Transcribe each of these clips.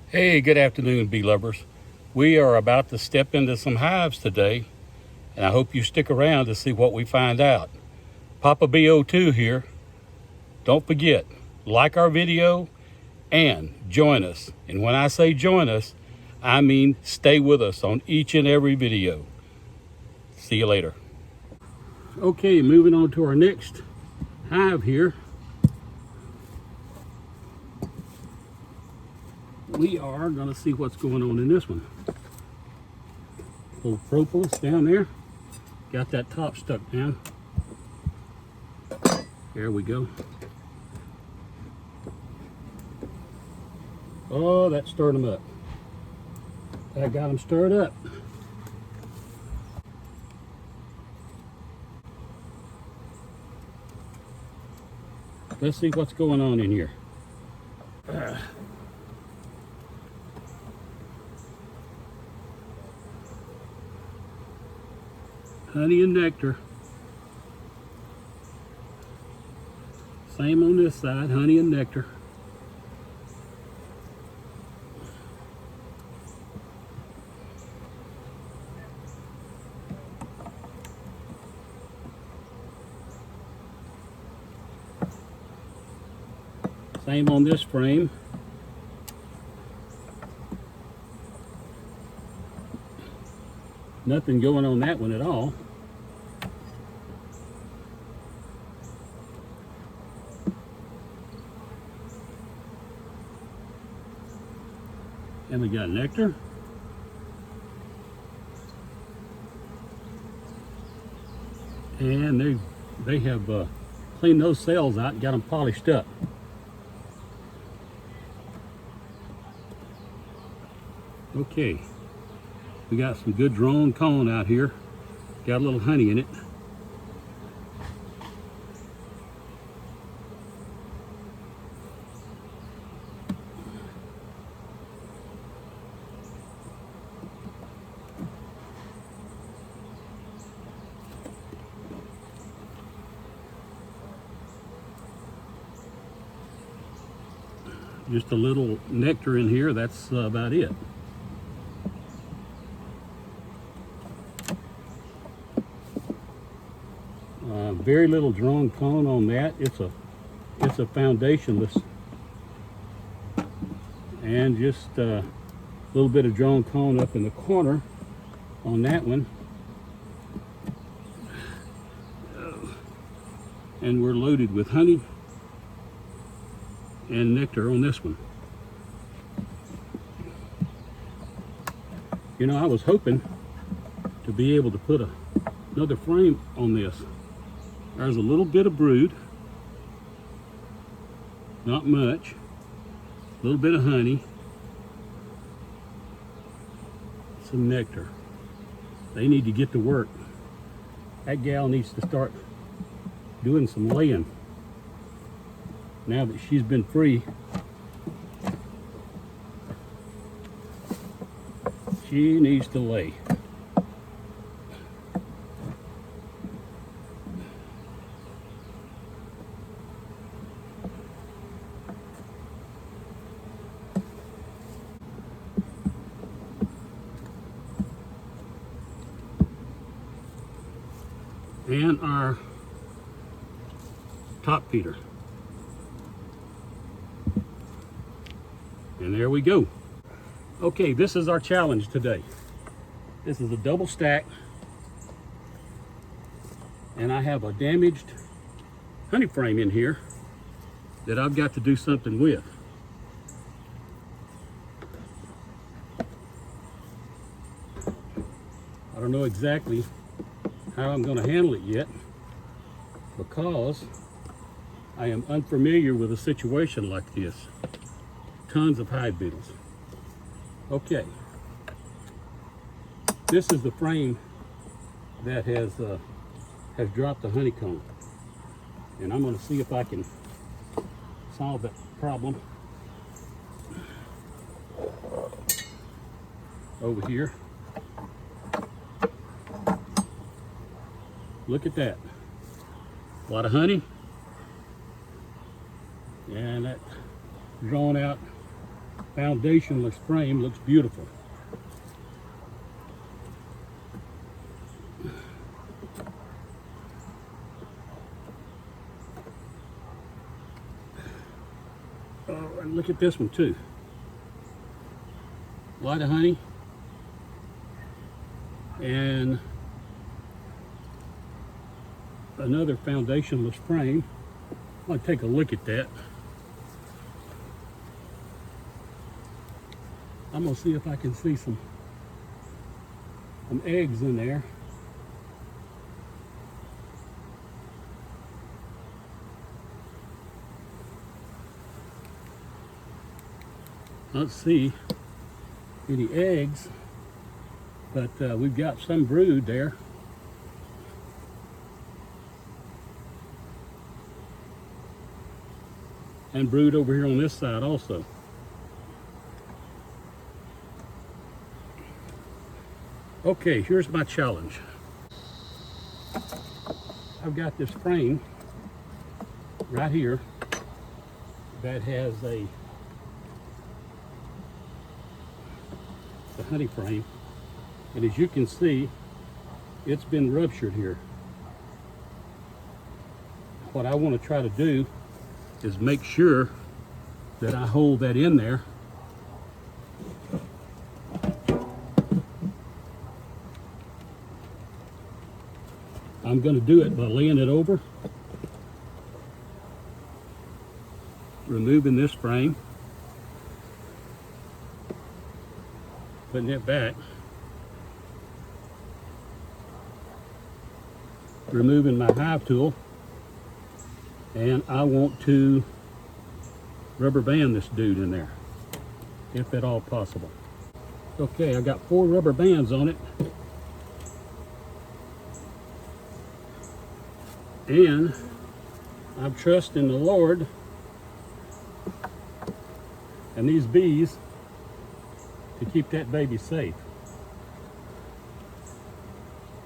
Hey, good afternoon, bee lovers. We are about to step into some hives today, and I hope you stick around to see what we find out. Papa BO2 here. Don't forget, like our video and join us. And when I say join us, I mean stay with us on each and every video. See you later. Okay, moving on to our next hive here. We are going to see what's going on in this one. Little propolis down there. Got that top stuck down. There we go. Oh, that stirred them up. That got them stirred up. Let's see what's going on in here. Honey and nectar. Same on this side, honey and nectar. Same on this frame. Nothing going on that one at all. And we got nectar. And they have cleaned those cells out and got them polished up. Okay, we got some good drone cone out here. Got a little honey in it. Just a little nectar in here, that's about it. Very little drone cone on that. It's a foundationless, and just a little bit of drone cone up in the corner on that one. And we're loaded with honey and nectar on this one. You know, I was hoping to be able to put another frame on this. There's a little bit of brood, not much, a little bit of honey, some nectar. They need to get to work. That gal needs to start doing some laying. Now that she's been free, she needs to lay. And our top feeder. And there we go. Okay, this is our challenge today. This is a double stack, and I have a damaged honey frame in here that I've got to do something with. I don't know exactly how I'm going to handle it yet, because I am unfamiliar with a situation like this. Tons of hive beetles. Okay, this is the frame that has dropped the honeycomb, and I'm going to see if I can solve that problem over here. Look at that. A lot of honey. And that drawn out foundationless frame looks beautiful. Oh, and look at this one too. A lot of honey. And another foundationless frame. I'll take a look at that. I'm gonna see if I can see some eggs in there. I don't see any eggs, but we've got some brood there. And brood over here on this side also. Okay, here's my challenge. I've got this frame right here that has the honey frame, and as you can see, it's been ruptured here. What I want to try to do is make sure that I hold that in there. I'm going to do it by laying it over, removing this frame, putting it back, removing my hive tool, and I want to rubber band this dude in there, if at all possible. Okay, I got 4 rubber bands on it, and I'm trusting the Lord and these bees to keep that baby safe.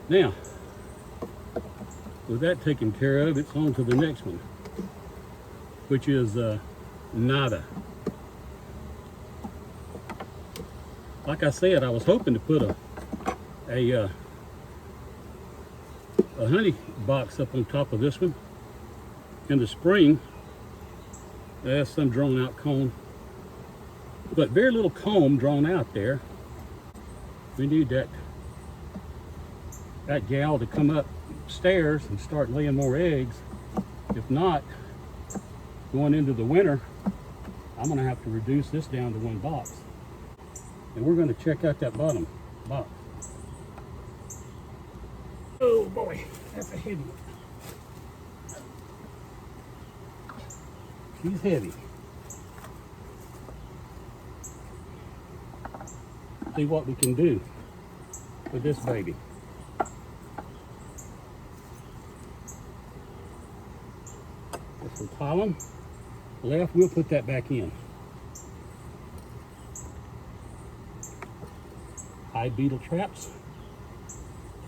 Now, with that taken care of, it's on to the next one, which is nada. Like I said, I was hoping to put a honey box up on top of this one. In the spring, there's some drawn out comb, but very little comb drawn out there. We need that gal to come upstairs and start laying more eggs. If not, going into the winter, I'm gonna have to reduce this down to 1 box. And we're gonna check out that bottom box. Oh boy, that's a heavy one. She's heavy. See what we can do with this baby. Get some pollen left, we'll put that back in. Hive beetle traps.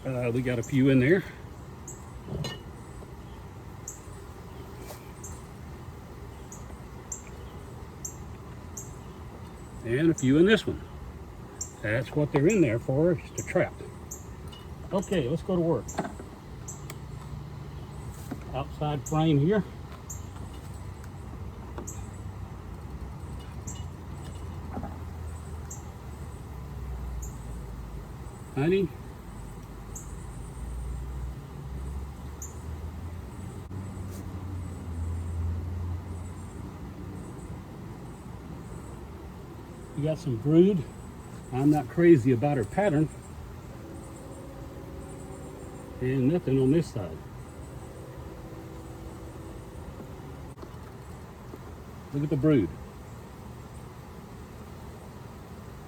We got a few in there. And a few in this one. That's what they're in there for, is to trap. Okay, let's go to work. Outside frame here. Honey. We got some brood. I'm not crazy about her pattern. And nothing on this side. Look at the brood.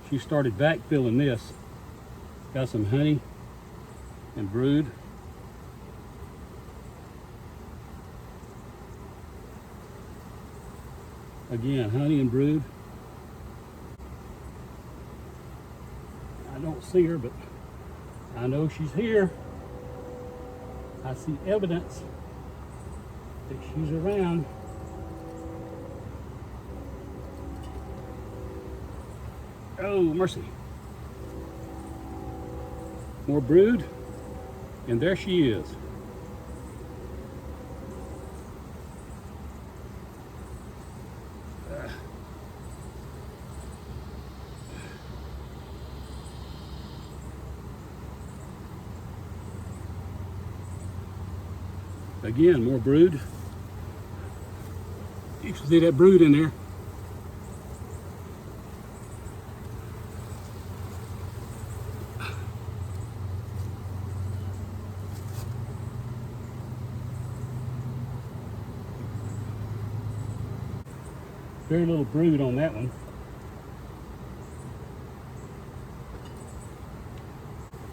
She started backfilling this. Got some honey and brood. Again, honey and brood. I don't see her, but I know she's here. I see evidence that she's around. Oh, mercy. More brood, and there she is. Again, more brood. You can see that brood in there. Very little brood on that one.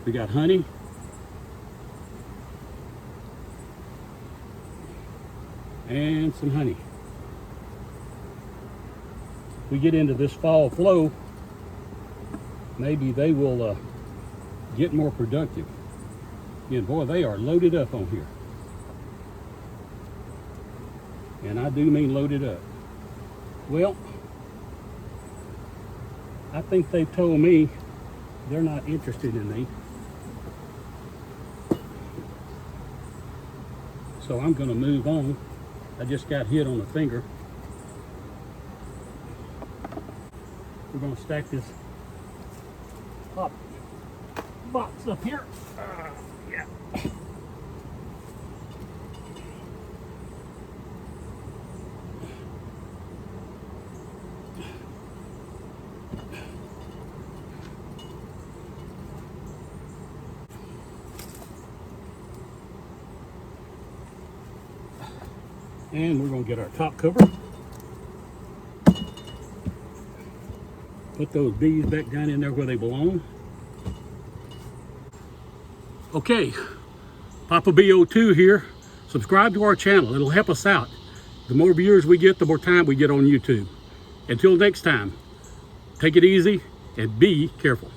We got honey. And some honey. We get into this fall flow, maybe they will get more productive. And boy, they are loaded up on here. And I do mean loaded up. Well, I think they've told me they're not interested in me. So I'm going to move on. I just got hit on the finger. We're going to stack this top box up here. Yeah. And we're going to get our top cover. Put those bees back down in there where they belong. Okay, Papa B02 here. Subscribe to our channel. It'll help us out. The more viewers we get, the more time we get on YouTube. Until next time, take it easy and be careful.